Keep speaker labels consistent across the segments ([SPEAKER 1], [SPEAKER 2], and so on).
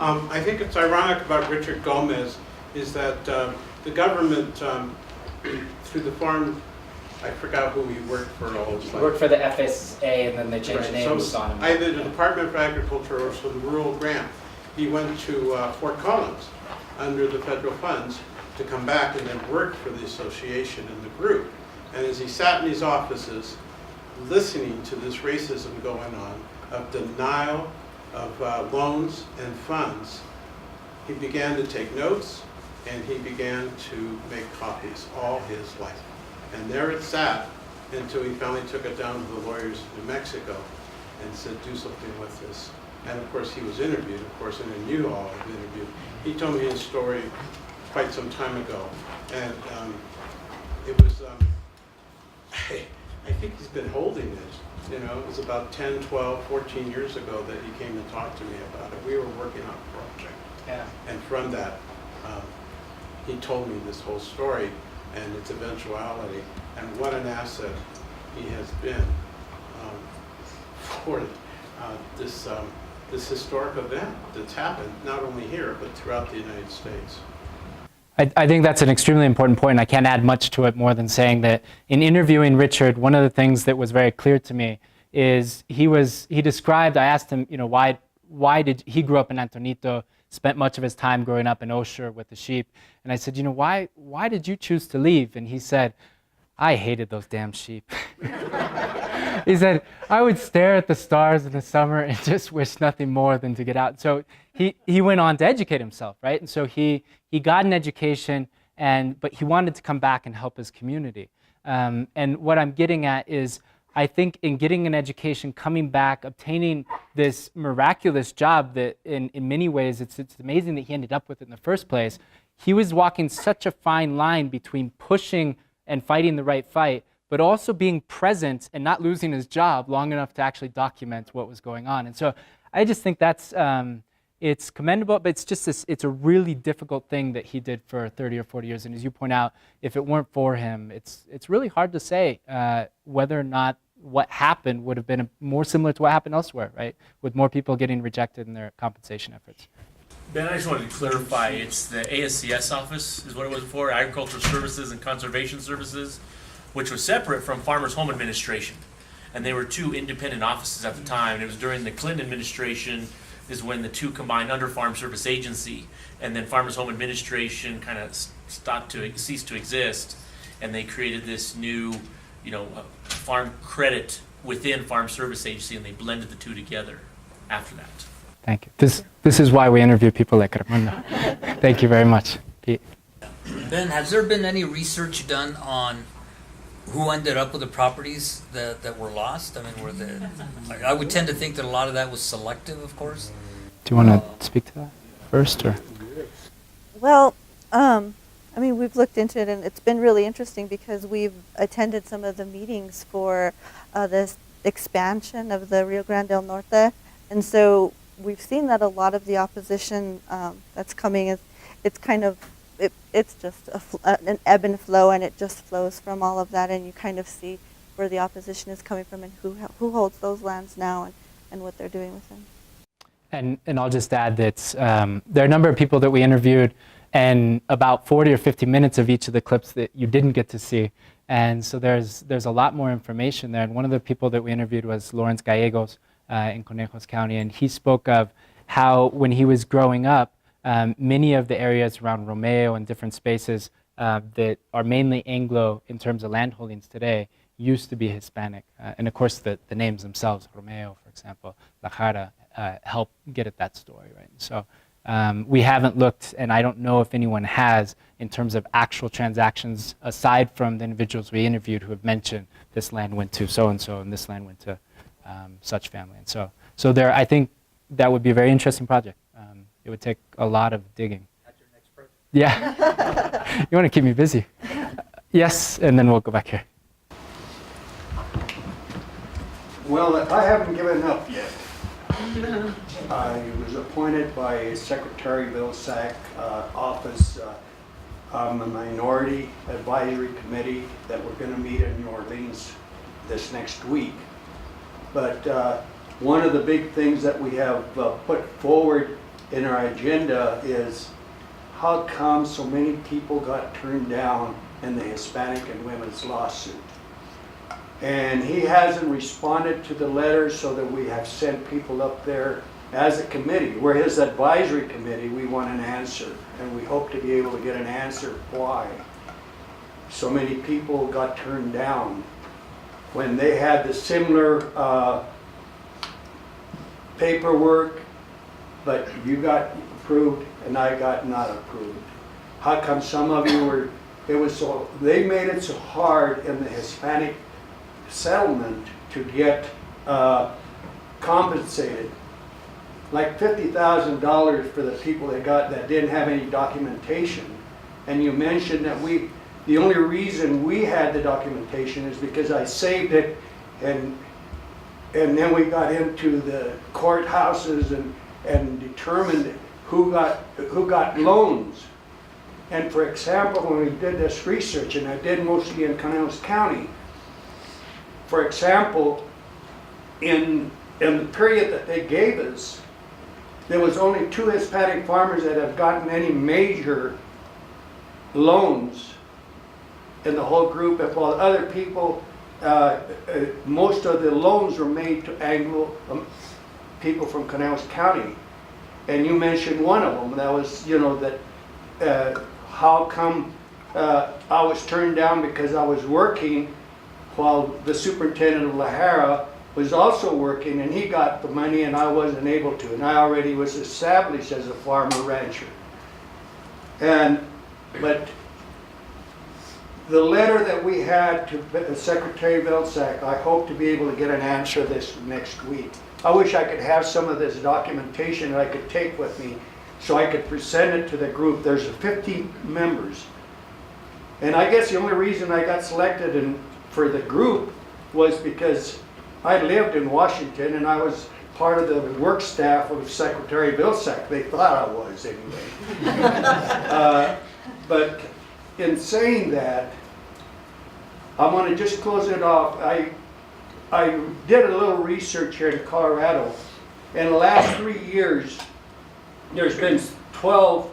[SPEAKER 1] I think it's ironic about Richard Gomez is that the government, through the farm, I forgot who he worked for all his life.
[SPEAKER 2] He worked for the FSA and then they changed names on him.
[SPEAKER 1] Either the Department of Agriculture or some rural grant. He went to Fort Collins under the federal funds to come back and then work for the association and the group. And as he sat in his offices listening to this racism going on, of denial of loans and funds, he began to take notes and he began to make copies all his life. And there it sat until he finally took it down to the lawyers in New Mexico and said, do something with this. And of course he was interviewed, of course, and I knew all of the interview. He told me his story quite some time ago. And it was, I think he's been holding it. You know, it was about 10, 12, 14 years ago that he came and talked to me about it. We were working on a project.
[SPEAKER 2] Yeah.
[SPEAKER 1] And from that, he told me this whole story and its eventuality, and what an asset he has been for this historic event that's happened, not only here, but throughout the United States.
[SPEAKER 2] I think that's an extremely important point. I can't add much to it more than saying that in interviewing Richard, one of the things that was very clear to me is he described, I asked him, you know, why did he grew up in Antonito, spent much of his time growing up in Osher with the sheep. And I said, you know, why did you choose to leave? And he said, I hated those damn sheep. He said, I would stare at the stars in the summer and just wish nothing more than to get out. So he went on to educate himself, right? And so he got an education, but he wanted to come back and help his community. And what I'm getting at is, I think in getting an education, coming back, obtaining this miraculous job that in many ways, it's amazing that he ended up with it in the first place. He was walking such a fine line between pushing and fighting the right fight, but also being present and not losing his job long enough to actually document what was going on. And so I just think that's, it's commendable, but it's a really difficult thing that he did for 30 or 40 years. And as you point out, if it weren't for him, it's really hard to say whether or not what happened would have been more similar to what happened elsewhere, right? With more people getting rejected in their compensation efforts.
[SPEAKER 3] Ben, I just wanted to clarify, it's the ASCS office is what it was for, Agricultural Services and Conservation Services, which was separate from Farmers Home Administration. And they were two independent offices at the time. And it was during the Clinton administration is when the two combined under Farm Service Agency, and then Farmers Home Administration kind of ceased to exist, and they created this new, you know, farm credit within Farm Service Agency, and they blended the two together after that.
[SPEAKER 2] Thank you. This is why we interview people like Raimundo. Thank you very much, Pete.
[SPEAKER 4] Ben, has there been any research done on who ended up with the properties that were lost? I mean, I would tend to think that a lot of that was selective, of course.
[SPEAKER 2] Do you want to speak to that first, or?
[SPEAKER 5] Well, I mean, we've looked into it, and it's been really interesting because we've attended some of the meetings for this expansion of the Rio Grande del Norte, and so we've seen that a lot of the opposition that's coming it's kind of it's just an ebb and flow, and it just flows from all of that, and you kind of see where the opposition is coming from and who holds those lands now and what they're doing with them.
[SPEAKER 2] And I'll just add that there are a number of people that we interviewed, and about 40 or 50 minutes of each of the clips that you didn't get to see. And so there's a lot more information there. And one of the people that we interviewed was Lawrence Gallegos in Conejos County, and he spoke of how when he was growing up, many of the areas around Romeo and different spaces that are mainly Anglo in terms of land holdings today used to be Hispanic. And of course the names themselves, Romeo, for example, La Jara, help get at that story, right? So we haven't looked, and I don't know if anyone has, in terms of actual transactions, aside from the individuals we interviewed who have mentioned this land went to so-and-so and this land went to such family. And so there, I think that would be a very interesting project. It would take a lot of digging.
[SPEAKER 4] That's your next project?
[SPEAKER 2] Yeah. You want to keep me busy? Yes, and then we'll go back here.
[SPEAKER 6] Well, I haven't given up yet. I was appointed by Secretary Vilsack office on the Minority Advisory Committee that we're going to meet in New Orleans this next week. But one of the big things that we have put forward in our agenda is how come so many people got turned down in the Hispanic and women's lawsuit? And he hasn't responded to the letter, so that we have sent people up there as a committee. We're his advisory committee. We want an answer, and we hope to be able to get an answer why so many people got turned down when they had the similar paperwork, but you got approved and I got not approved. How come some of you were, they made it so hard in the Hispanic settlement to get compensated, like $50,000 for the people that didn't have any documentation. And you mentioned that the only reason we had the documentation is because I saved it, and then we got into the courthouses and determined who got loans. And for example, when we did this research, and I did mostly in Canales County, for example, in the period that they gave us, there was only 2 Hispanic farmers that have gotten any major loans in the whole group, while other people, most of the loans were made to Anglo people from Canales County. And you mentioned one of them. That was, that how come I was turned down because I was working while the superintendent of La Jara was also working, and he got the money and I wasn't able to. And I already was established as a farmer rancher. But the letter that we had to Secretary Vilsack, I hope to be able to get an answer this next week. I wish I could have some of this documentation that I could take with me so I could present it to the group. There's 50 members. And I guess the only reason I got selected for the group was because I lived in Washington and I was part of the work staff of Secretary Vilsack. They thought I was anyway. But in saying that, I want to just close it off. I did a little research here in Colorado. In the last 3 years, there's been 12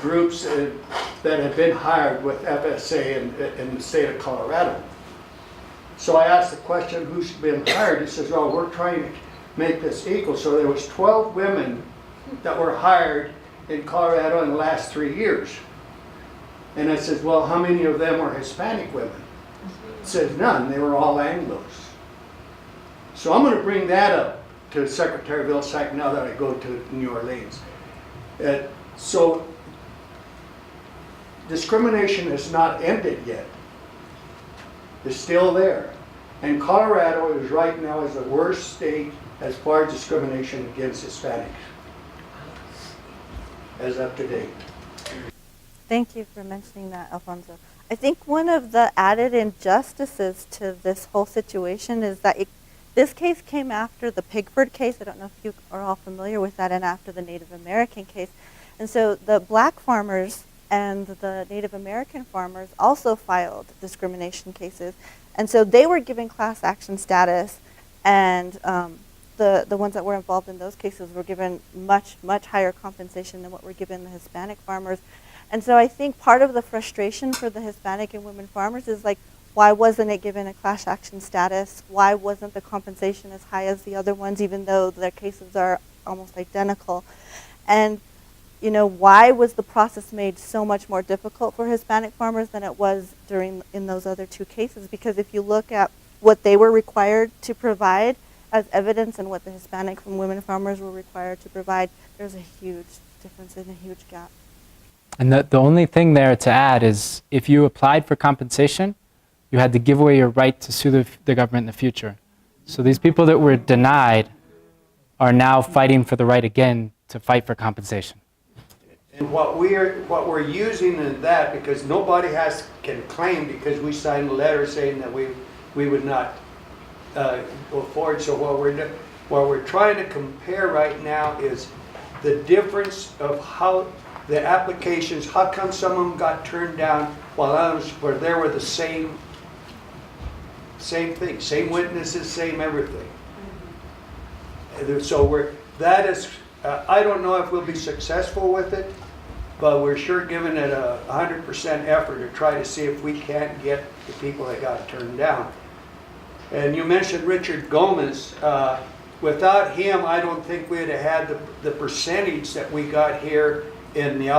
[SPEAKER 6] groups that have been hired with FSA in the state of Colorado. So I asked the question, who's been hired? He says, well, we're trying to make this equal. So there was 12 women that were hired in Colorado in the last 3 years. And I said, well, how many of them were Hispanic women? It says none. They were all Anglos. So I'm going to bring that up to Secretary Vilsack now that I go to New Orleans. So discrimination has not ended yet. It's still there. And Colorado is right now is the worst state as far as discrimination against Hispanics as up to date.
[SPEAKER 5] Thank you for mentioning that, Alfonso. I think one of the added injustices to this whole situation is that this case came after the Pigford case. I don't know if you are all familiar with that, and after the Native American case. And so the black farmers and the Native American farmers also filed discrimination cases. And so they were given class action status, and the ones that were involved in those cases were given much, much higher compensation than what were given the Hispanic farmers. And so I think part of the frustration for the Hispanic and women farmers is like, why wasn't it given a class action status? Why wasn't the compensation as high as the other ones, even though their cases are almost identical? And why was the process made so much more difficult for Hispanic farmers than it was in those other 2 cases? Because if you look at what they were required to provide as evidence and what the Hispanic and women farmers were required to provide, there's a huge difference and a huge gap.
[SPEAKER 2] And the only thing there to add is if you applied for compensation, you had to give away your right to sue the government in the future. So these people that were denied are now fighting for the right again to fight for compensation.
[SPEAKER 6] And what we're using in that, because nobody can claim because we signed a letter saying that we would not go forward. So what we're trying to compare right now is the difference of how the applications, how come some of them got turned down while others were there were the same thing, same witnesses, same everything. And so that is I don't know if we'll be successful with it, but we're sure giving it a 100% effort to try to see if we can't get the people that got turned down. And you mentioned Richard Gomez. Without him, I don't think we'd have had the percentage that we got here in the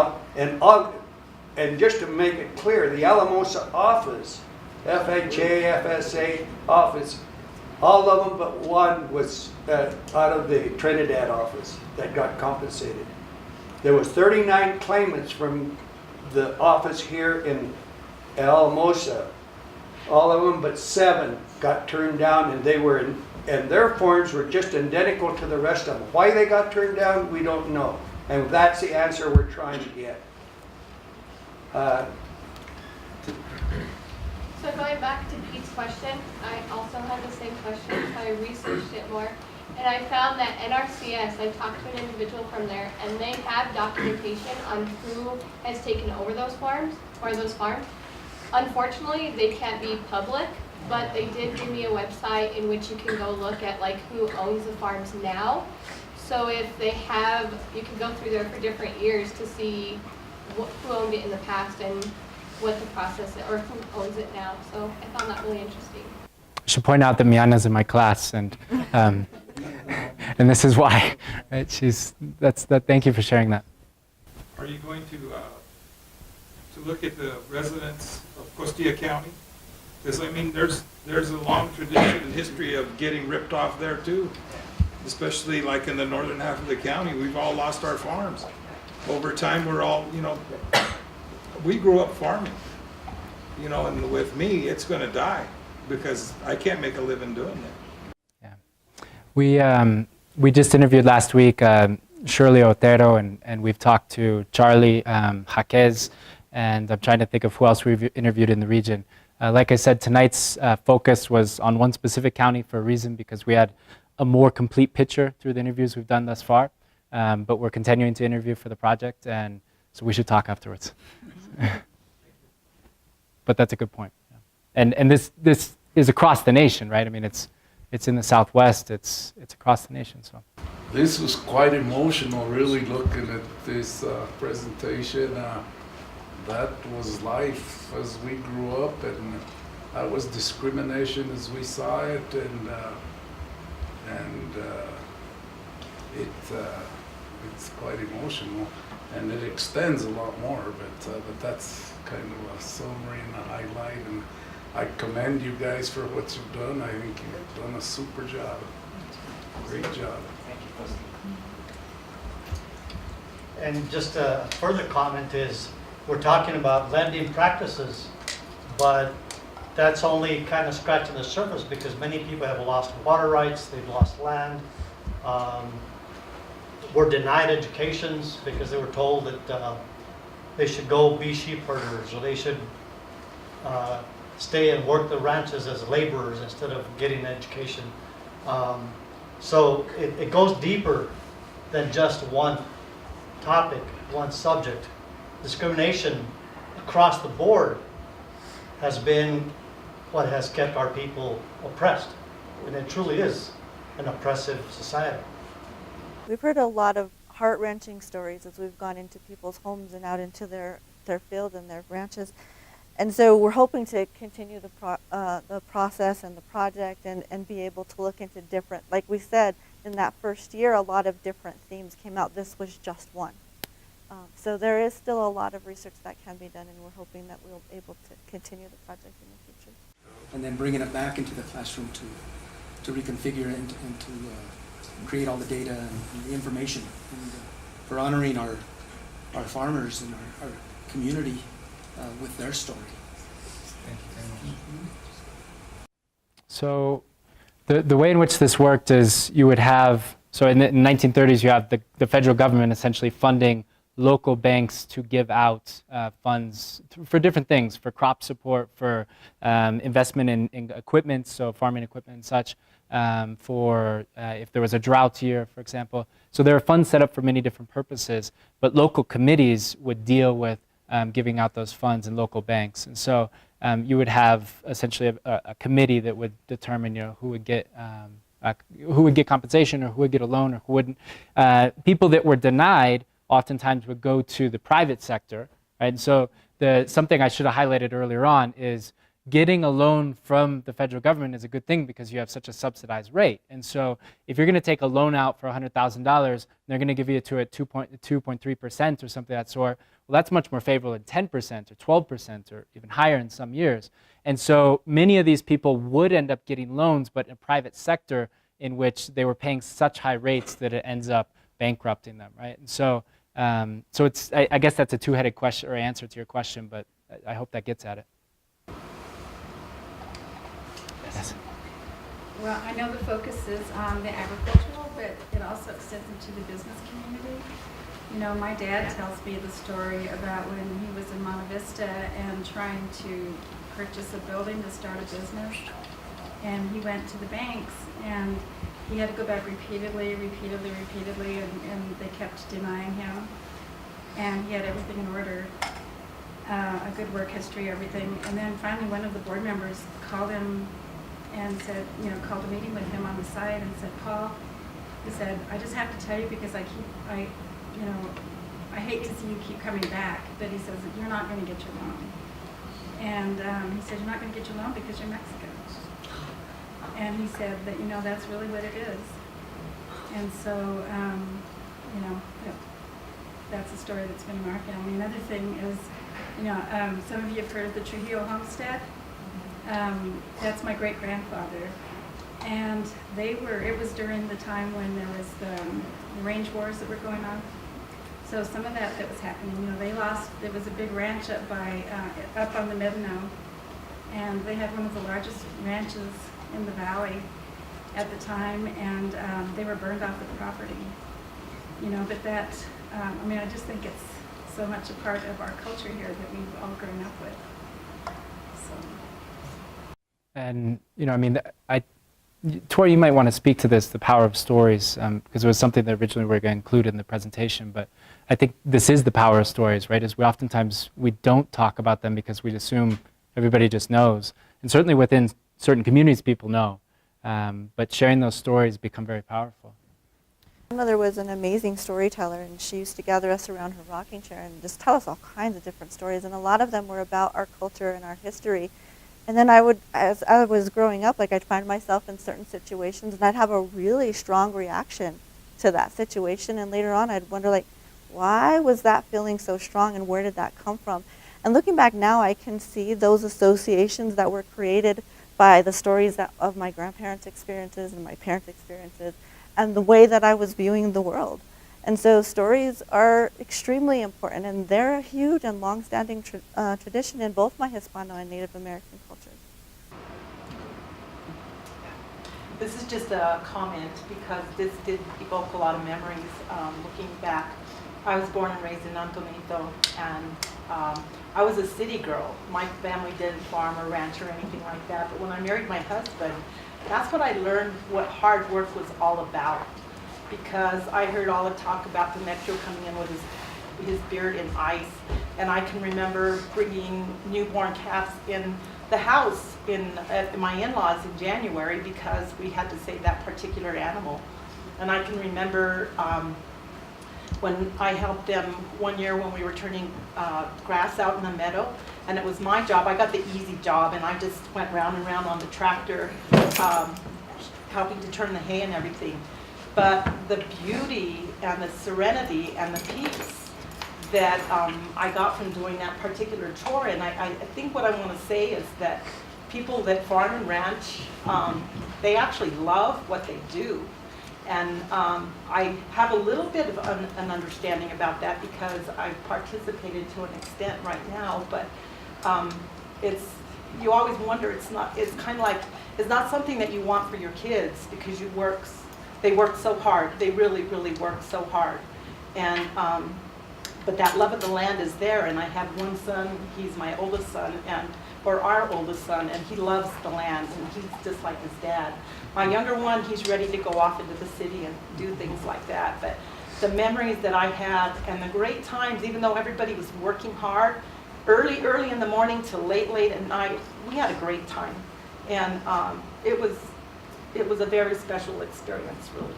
[SPEAKER 6] and just to make it clear, the Alamosa office, FHA, FSA office, all of them but one was out of the Trinidad office that got compensated. There was 39 claimants from the office here in Alamosa. All of them but 7 got turned down, and and their forms were just identical to the rest of them. Why they got turned down, we don't know. And that's the answer we're trying to get.
[SPEAKER 7] So going back to Pete's question, I also had the same question, so I researched it more. And I found that NRCS, I talked to an individual from there, and they have documentation on who has taken over those farms, or those farms. Unfortunately, they can't be public, but they did give me a website in which you can go look at like who owns the farms now. So if they have, you can go through there for different years to see who owned it in the past and what the process is, or who owns it now. So I found that really interesting.
[SPEAKER 2] I should point out that Miana's in my class, and this is why. Right? Thank you for sharing that.
[SPEAKER 8] Are you going to look at the residents of Costilla County? Because I mean, there's a long tradition and history of getting ripped off there too. Especially like in the northern half of the county, we've all lost our farms. Over time, we're all, we grew up farming, and with me, it's going to die because I can't make a living doing it.
[SPEAKER 2] Yeah. We just interviewed last week Shirley Otero, and we've talked to Charlie Jaquez, and I'm trying to think of who else we've interviewed in the region. Like I said, tonight's focus was on one specific county for a reason, because we had a more complete picture through the interviews we've done thus far. But we're continuing to interview for the project, and so we should talk afterwards. But that's a good point. Yeah. And this is across the nation, right? I mean, it's in the Southwest. It's across the nation. So
[SPEAKER 9] this was quite emotional, really, looking at this presentation. That was life as we grew up, and that was discrimination as we saw it, and it's quite emotional, and it extends a lot more, but that's kind of a summary and a highlight, and I commend you guys for what you've done. I think you've done a super job. Great job.
[SPEAKER 10] And just a further comment is, we're talking about lending practices, but that's only kind of scratching the surface, because many people have lost water rights, they've lost land, were denied educations because they were told that they should go be sheep herders, or they should stay and work the ranches as laborers instead of getting an education. So it goes deeper than just one topic, one subject. Discrimination across the board has been what has kept our people oppressed, and it truly is an oppressive society.
[SPEAKER 5] We've heard a lot of heart-wrenching stories as we've gone into people's homes and out into their field and their ranches. And so we're hoping to continue the process and the project and be able to look into different, like we said, in that first year, a lot of different themes came out. This was just one. So there is still a lot of research that can be done, and we're hoping that we'll be able to continue the project in the future.
[SPEAKER 11] And then bringing it back into the classroom to reconfigure and to create all the data and the information, and for honoring our farmers and our community with their story.
[SPEAKER 2] Thank you very much. So the way in which this worked is you would have, so in the 1930s you have the federal government essentially funding local banks to give out funds for different things, for crop support, for investment in equipment, so farming equipment and such, for if there was a drought year, for example. So there are funds set up for many different purposes, but local committees would deal with giving out those funds in local banks. And so you would have essentially a committee that would determine, who would get who would get compensation or who would get a loan or who wouldn't. People that were denied oftentimes would go to the private sector, right? And so something I should have highlighted earlier on is getting a loan from the federal government is a good thing because you have such a subsidized rate. And so if you're going to take a loan out for $100,000, they're going to give you to at 2.3% or something of that sort. Well, that's much more favorable than 10% or 12% or even higher in some years. And so many of these people would end up getting loans, but in a private sector in which they were paying such high rates that it ends up bankrupting them, right? And so, I guess that's a two-headed question or answer to your question, but I hope that gets at it. Yes.
[SPEAKER 12] Well, I know the focus is on the agricultural, but it also extends into the business community. You know, my dad tells me the story about when he was in Monte Vista and trying to purchase a building to start a business. And he went to the banks and he had to go back repeatedly, and they kept denying him. And he had everything in order, a good work history, everything. And then finally one of the board members called him and said, called a meeting with him on the side and said, Paul, he said, I just have to tell you because I hate to see you keep coming back, but he says that you're not going to get your loan. And he said, you're not going to get your loan because you're Mexican. And he said that, that's really what it is. And so, that's a story that's been in our family. Another thing is, some of you have heard of the Trujillo Homestead. That's my great-grandfather. And it was during the time when there was the range wars that were going on. So some of that was happening. There was a big ranch up on the Medano, and they had one of the largest ranches in the valley at the time, and they were burned off the property. But that, I just think it's so much a part of our culture here that we've all grown up with. So.
[SPEAKER 2] And, Tori, you might want to speak to this, the power of stories, because it was something that originally we were going to include in the presentation, but I think this is the power of stories, right? Is we don't talk about them because we assume everybody just knows. And certainly within certain communities, people know. But sharing those stories become very powerful.
[SPEAKER 5] My mother was an amazing storyteller, and she used to gather us around her rocking chair and just tell us all kinds of different stories, and a lot of them were about our culture and our history. And then as I was growing up, I'd find myself in certain situations, and I'd have a really strong reaction to that situation, and later on I'd wonder, why was that feeling so strong, and where did that come from? And looking back now, I can see those associations that were created by the stories of my grandparents' experiences and my parents' experiences, and the way that I was viewing the world. And so stories are extremely important, and they're a huge and long-standing tradition in both my Hispano and Native American cultures.
[SPEAKER 13] This is just a comment because this did evoke a lot of memories looking back. I was born and raised in Antonito, and I was a city girl. My family didn't farm or ranch or anything like that, but when I married my husband, that's what I learned what hard work was all about. Because I heard all the talk about the Metro coming in with his beard in ice, and I can remember bringing newborn calves in the house at my in-laws in January because we had to save that particular animal. And I can remember when I helped them one year when we were turning grass out in the meadow, and it was my job. I got the easy job, and I just went round and round on the tractor helping to turn the hay and everything. But the beauty and the serenity and the peace that I got from doing that particular chore, and I think what I want to say is that people that farm and ranch, they actually love what they do. And I have a little bit of an understanding about that because I've participated to an extent right now, but you always wonder, it's kind of like, it's not something that you want for your kids because they work so hard. They really, really work so hard. And, but that love of the land is there, and I have one son, he's my oldest son, or our oldest son, and he loves the land, and he's just like his dad. My younger one, he's ready to go off into the city and do things like that. But the memories that I had and the great times, even though everybody was working hard, early in the morning till late at night, we had a great time. And it was it was a very special experience, really.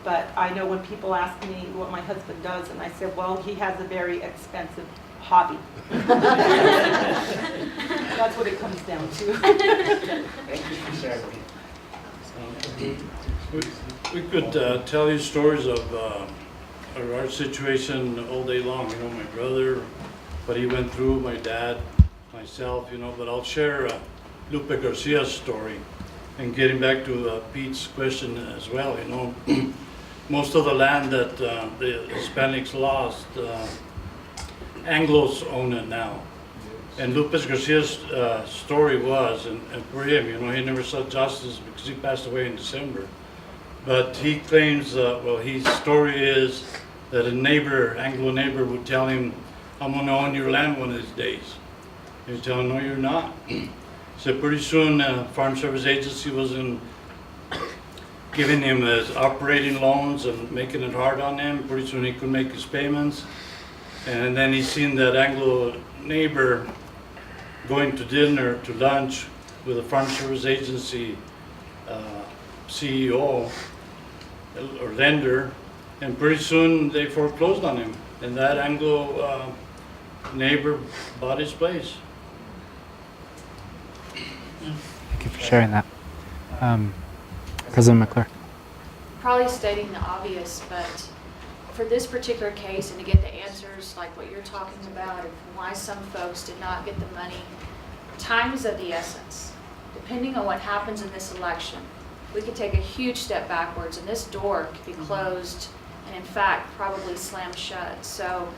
[SPEAKER 13] But I know when people ask me what my husband does, and I said, well, he has a very expensive hobby. That's what it comes down to.
[SPEAKER 14] We could tell you stories of our situation all day long. You know, my brother, what he went through, my dad, myself, you know, but I'll share Lupe Garcia's story. And getting back to Pete's question as well, you know, most of the land that the Hispanics lost, Anglos own it now. And Lupus Garcia's story was, and for him, you know, he never saw justice because he passed away in December. But he claims, well, his story is that a neighbor, Anglo neighbor, would tell him, I'm going to own your land one of these days. He'd tell him, no, you're not. So pretty soon, Farm Service Agency was giving him his operating loans and making it hard on him. Pretty soon he could make his payments. And then he seen that Anglo neighbor going to dinner, to lunch with a Farm Service Agency CEO or lender, and pretty soon they foreclosed on him. And that Anglo neighbor bought his place.
[SPEAKER 2] Thank you for sharing that. President McClure.
[SPEAKER 15] Probably stating the obvious, but for this particular case and to get the answers like what you're talking about and why some folks did not get the money, time is of the essence. Depending on what happens in this election, we could take a huge step backwards and this door could be closed and in fact probably slammed shut. So,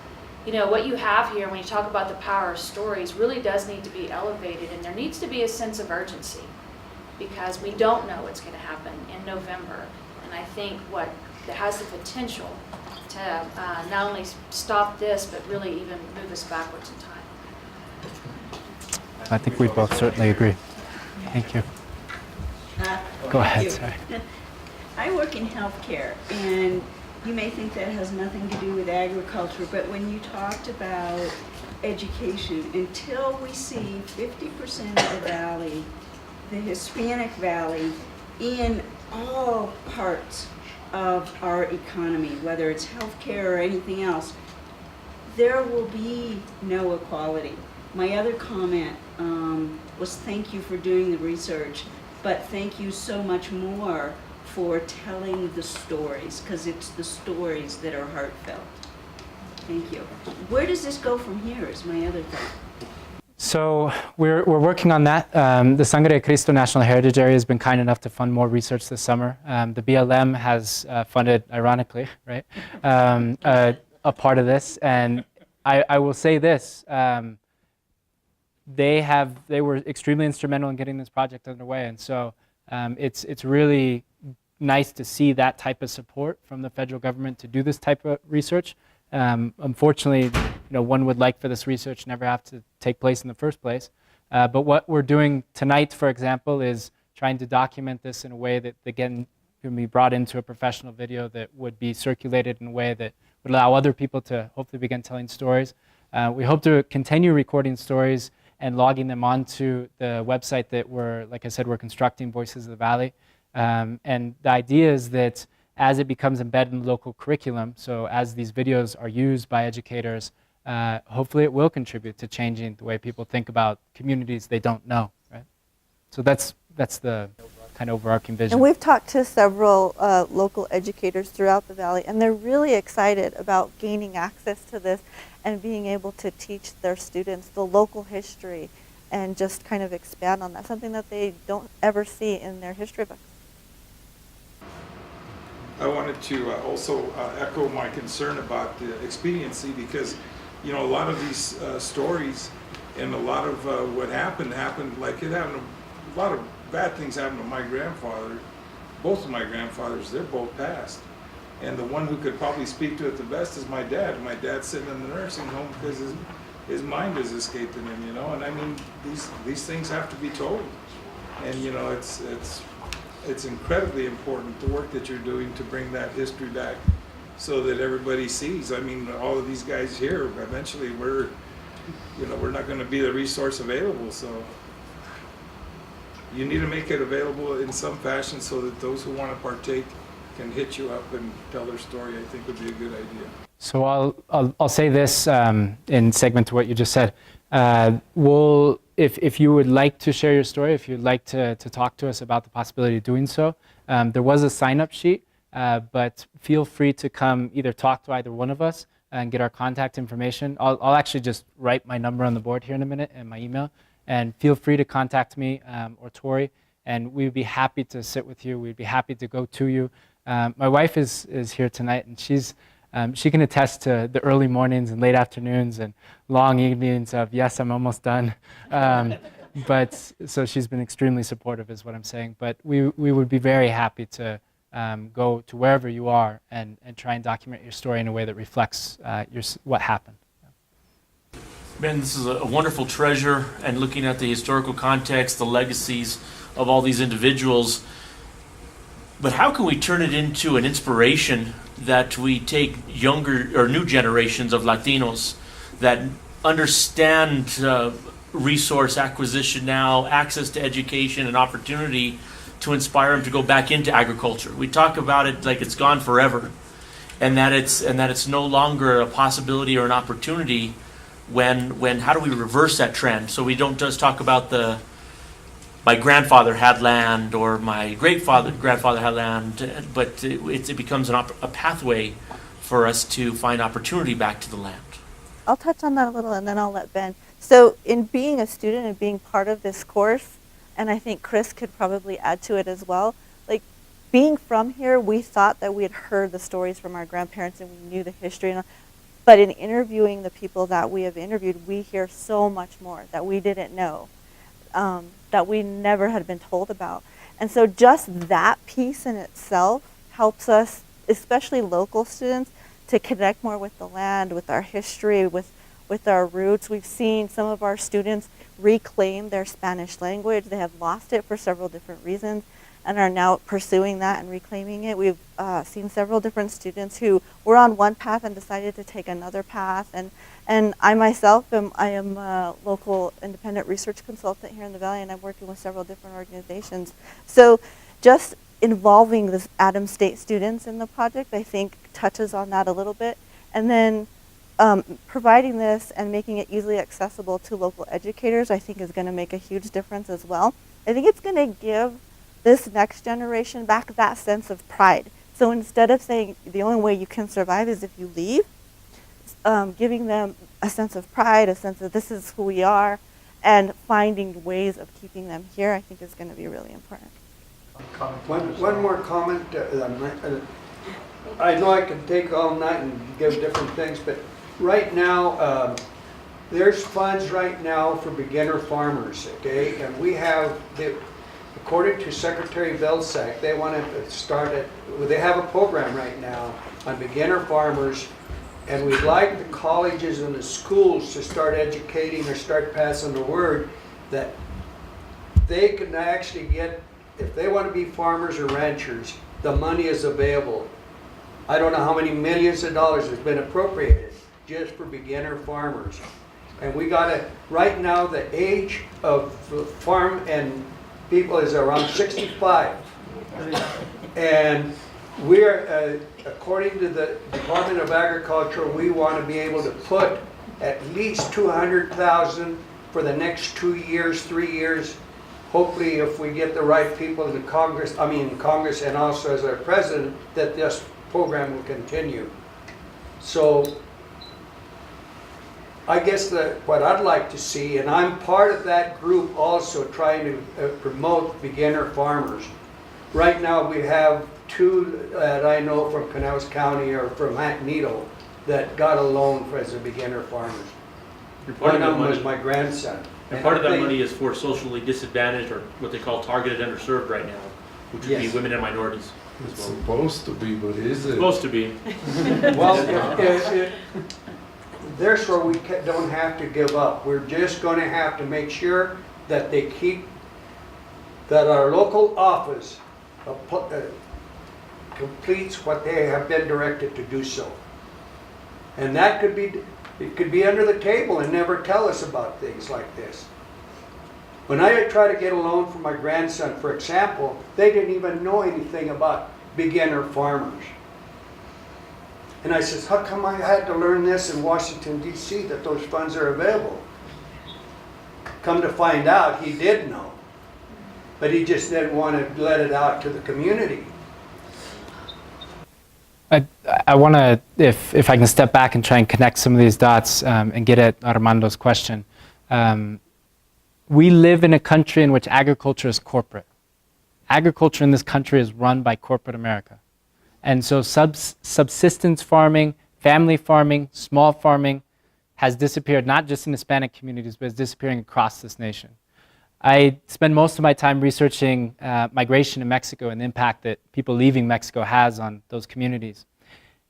[SPEAKER 15] you know, what you have here when you talk about the power of stories really does need to be elevated, and there needs to be a sense of urgency because we don't know what's going to happen in November. And I think what that has the potential to not only stop this, but really even move us backwards in time.
[SPEAKER 2] I think we both certainly agree. Thank you. Go ahead, sorry.
[SPEAKER 16] I work in healthcare, and you may think that has nothing to do with agriculture, but when you talked about education, until we see 50% of the valley, the Hispanic Valley, in all parts of our economy, whether it's healthcare or anything else, there will be no equality. My other comment was thank you for doing the research, but thank you so much more for telling the stories, because it's the stories that are heartfelt. Thank you. Where does this go from here is my other thought.
[SPEAKER 2] So we're working on that. The Sangre de Cristo National Heritage Area has been kind enough to fund more research this summer. The BLM has funded, ironically, right, a part of this. And I will say this, they were extremely instrumental in getting this project underway. And so it's really nice to see that type of support from the federal government to do this type of research. Unfortunately, one would like for this research never have to take place in the first place. But what we're doing tonight, for example, is trying to document this in a way that, again, can be brought into a professional video that would be circulated in a way that would allow other people to hopefully begin telling stories. We hope to continue recording stories and logging them onto the website that like I said, we're constructing, Voices of the Valley. And the idea is that as it becomes embedded in the local curriculum, so as these videos are used by educators, hopefully it will contribute to changing the way people think about communities they don't know, right? So that's the kind of overarching vision.
[SPEAKER 5] And we've talked to several local educators throughout the Valley, and they're really excited about gaining access to this and being able to teach their students the local history and just kind of expand on that, something that they don't ever see in their history books.
[SPEAKER 8] I wanted to also echo my concern about the expediency because, a lot of these stories and a lot of what happened like it happened, a lot of bad things happened to my grandfather. Both of my grandfathers, they're both passed. And the one who could probably speak to it the best is my dad. My dad's sitting in the nursing home because his mind is escaping him, and I mean, these things have to be told. And, it's incredibly important, the work that you're doing to bring that history back so that everybody sees. I mean, all of these guys here, eventually we're not going to be the resource available, so. you need to make it available in some fashion so that those who want to partake can hit you up and tell their story. I think would be a good idea.
[SPEAKER 2] So I'll say this in segment to what you just said. If you would like to share your story, if you'd like to talk to us about the possibility of doing so, there was a sign-up sheet, but feel free to come either talk to either one of us and get our contact information. I'll actually just write my number on the board here in a minute and my email, and feel free to contact me or Tori, and we'd be happy to sit with you. We'd be happy to go to you. My wife is here tonight, and she can attest to the early mornings and late afternoons and long evenings of, yes, I'm almost done. But so she's been extremely supportive is what I'm saying. But we would be very happy to go to wherever you are and try and document your story in a way that reflects what happened.
[SPEAKER 3] Ben, this is a wonderful treasure, and looking at the historical context, the legacies of all these individuals. But how can we turn it into an inspiration that we take younger or new generations of Latinos that understand resource acquisition now, access to education and opportunity to inspire them to go back into agriculture? We talk about it like it's gone forever, and that it's no longer a possibility or an opportunity. When how do we reverse that trend so we don't just talk about my grandfather had land or my grandfather had land, but it becomes a pathway for us to find opportunity back to the land.
[SPEAKER 5] I'll touch on that a little and then I'll let Ben. So in being a student and being part of this course, and I think Chris could probably add to it as well, like being from here, we thought that we had heard the stories from our grandparents and we knew the history. But in interviewing the people that we have interviewed, we hear so much more that we didn't know, that we never had been told about. And so just that piece in itself helps us, especially local students, to connect more with the land, with our history, with our roots. We've seen some of our students reclaim their Spanish language. They have lost it for several different reasons and are now pursuing that and reclaiming it. We've seen several different students who were on one path and decided to take another path. And I myself am a local independent research consultant here in the Valley, and I'm working with several different organizations. So just involving the Adams State students in the project, I think, touches on that a little bit. And then providing this and making it easily accessible to local educators, I think, is going to make a huge difference as well. I think it's going to give this next generation back that sense of pride. So instead of saying the only way you can survive is if you leave, giving them a sense of pride, a sense of this is who we are, and finding ways of keeping them here, I think is going to be really important.
[SPEAKER 6] One more comment. I know I could take all night and give different things, but right now, there's funds right now for beginner farmers, okay? And we have, according to Secretary Vilsack, they want to start they have a program right now on beginner farmers, and we'd like the colleges and the schools to start educating or start passing the word that they can actually get, if they want to be farmers or ranchers, the money is available. I don't know how many millions of dollars has been appropriated just for beginner farmers. And we got to, right now the age of farm and people is around 65. And we're, according to the Department of Agriculture, we want to be able to put at least 200,000 for the next 2 years, 3 years. Hopefully, if we get the right people in Congress and also as our president, that this program will continue. So I guess what I'd like to see, and I'm part of that group also trying to promote beginner farmers. Right now we have 2 that I know from Canals County or from Magneto that got a loan as a beginner farmers. One of them was my grandson.
[SPEAKER 3] And part of that money is for socially disadvantaged, or what they call targeted underserved right now, which would be women and minorities.
[SPEAKER 9] It's supposed to be, but is it?
[SPEAKER 3] Supposed to be.
[SPEAKER 6] Well, there's where we don't have to give up. We're just going to have to make sure that they that our local office completes what they have been directed to do so. And that could be, it could be under the table and never tell us about things like this. When I try to get a loan for my grandson, for example, they didn't even know anything about beginner farmers. And I says, how come I had to learn this in Washington, D.C., that those funds are available? Come to find out, he did know. But he just didn't want to let it out to the community.
[SPEAKER 2] I want to, if I can step back and try and connect some of these dots and get at Armando's question. We live in a country in which agriculture is corporate. Agriculture in this country is run by corporate America. And so subsistence farming, family farming, small farming has disappeared, not just in Hispanic communities, but it's disappearing across this nation. I spend most of my time researching migration in Mexico and the impact that people leaving Mexico has on those communities.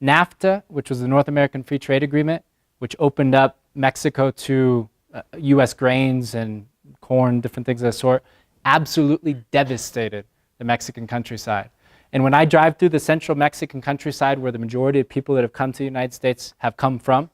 [SPEAKER 2] NAFTA, which was the North American Free Trade Agreement, which opened up Mexico to U.S. grains and corn, different things of that sort, absolutely devastated the Mexican countryside. And when I drive through the central Mexican countryside, where the majority of people that have come to the United States have come from,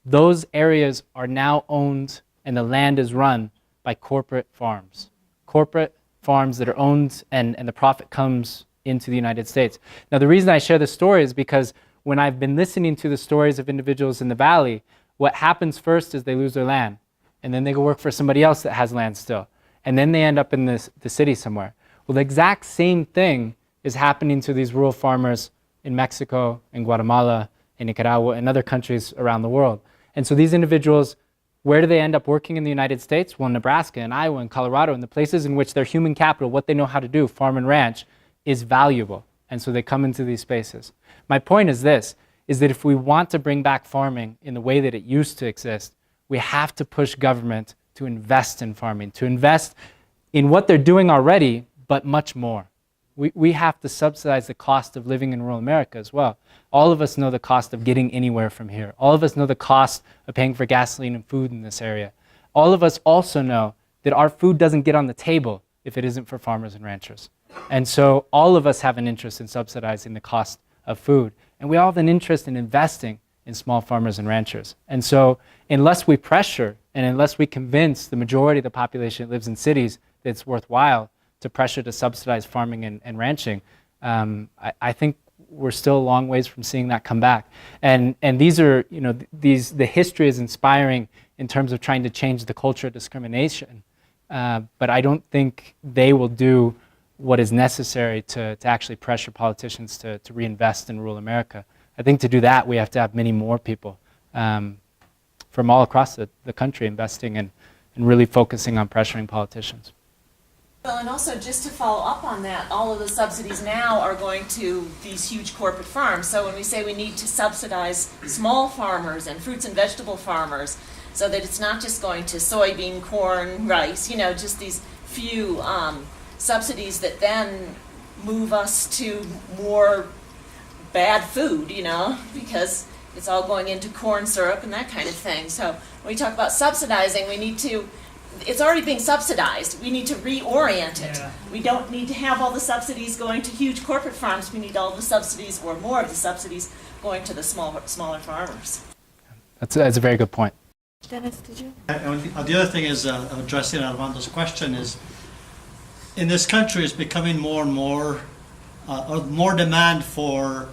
[SPEAKER 2] those areas are now owned and the land is run by corporate farms. Corporate farms that are owned and the profit comes into the United States. Now, the reason I share this story is because when I've been listening to the stories of individuals in the valley, what happens first is they lose their land, and then they go work for somebody else that has land still, and then they end up in the city somewhere. Well, the exact same thing is happening to these rural farmers in Mexico, in Guatemala, in Nicaragua, and other countries around the world. And so these individuals, where do they end up working in the United States? Well, Nebraska and Iowa and Colorado, and the places in which their human capital, what they know how to do, farm and ranch, is valuable. And so they come into these spaces. My point is this, is that if we want to bring back farming in the way that it used to exist, we have to push government to invest in farming, to invest in what they're doing already, but much more. We have to subsidize the cost of living in rural America as well. All of us know the cost of getting anywhere from here. All of us know the cost of paying for gasoline and food in this area. All of us also know that our food doesn't get on the table if it isn't for farmers and ranchers. And so all of us have an interest in subsidizing the cost of food. And we all have an interest in investing in small farmers and ranchers. And so unless we pressure and unless we convince the majority of the population that lives in cities that it's worthwhile to pressure to subsidize farming and ranching, I think we're still a long ways from seeing that come back. And these are, the history is inspiring in terms of trying to change the culture of discrimination. But I don't think they will do what is necessary to actually pressure politicians to reinvest in rural America. I think to do that, we have to have many more people from all across the country investing and really focusing on pressuring politicians.
[SPEAKER 17] Well, and also just to follow up on that, all of the subsidies now are going to these huge corporate farms. So when we say we need to subsidize small farmers and fruits and vegetable farmers, so that it's not just going to soybean, corn, rice, just these few subsidies that then move us to more bad food, because it's all going into corn syrup and that kind of thing. So when we talk about subsidizing, we need to, it's already being subsidized. We need to reorient it. Yeah. We don't need to have all the subsidies going to huge corporate farms. We need all the subsidies, or more of the subsidies, going to the smaller farmers.
[SPEAKER 2] That's a very good point.
[SPEAKER 5] Dennis, did you?
[SPEAKER 10] The other thing is, addressing Armando's question, is in this country it's becoming more and more demand for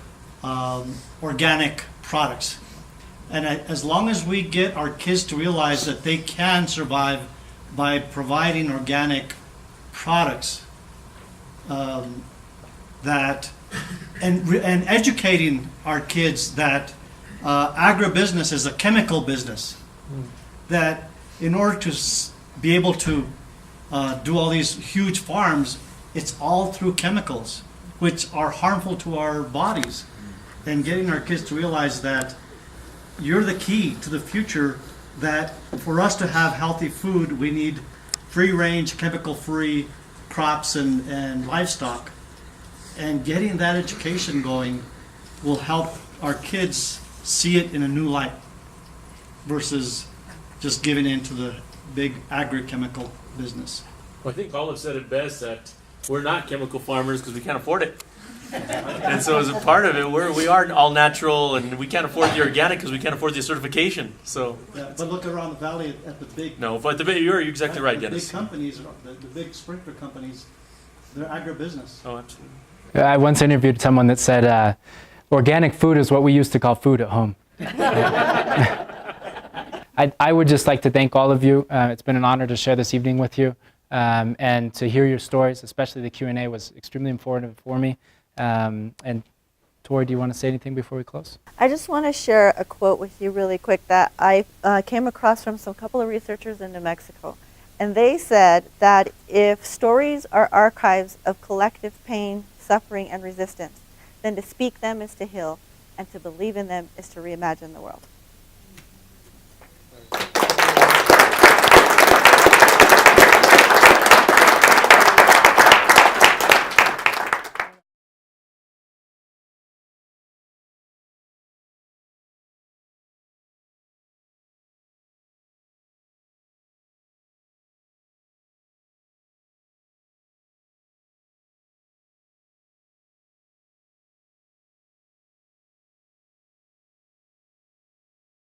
[SPEAKER 10] organic products. And as long as we get our kids to realize that they can survive by providing organic products, and educating our kids that agribusiness is a chemical business, that in order to be able to do all these huge farms, it's all through chemicals, which are harmful to our bodies. And getting our kids to realize that you're the key to the future, that for us to have healthy food, we need free-range, chemical-free crops and livestock. And getting that education going will help our kids see it in a new light versus just giving into the big agrochemical business.
[SPEAKER 3] Well, I think Paula said it best, that we're not chemical farmers because we can't afford it. And so as a part of it, we are all natural, and we can't afford the organic because we can't afford the certification. So.
[SPEAKER 10] Yeah, but look around the valley at the big.
[SPEAKER 3] No, but you're exactly right,
[SPEAKER 10] the
[SPEAKER 3] Dennis.
[SPEAKER 10] big companies, the big sprinkler companies, they're agribusiness.
[SPEAKER 3] Oh, absolutely.
[SPEAKER 2] I once interviewed someone that said, organic food is what we used to call food at home. I would just like to thank all of you. It's been an honor to share this evening with you, and to hear your stories, especially the Q&A was extremely informative for me. And Tori, do you want to say anything before we close?
[SPEAKER 5] I just want to share a quote with you really quick that I came across from some couple of researchers in New Mexico. And they said that if stories are archives of collective pain, suffering, and resistance, then to speak them is to heal, and to believe in them is to reimagine the world.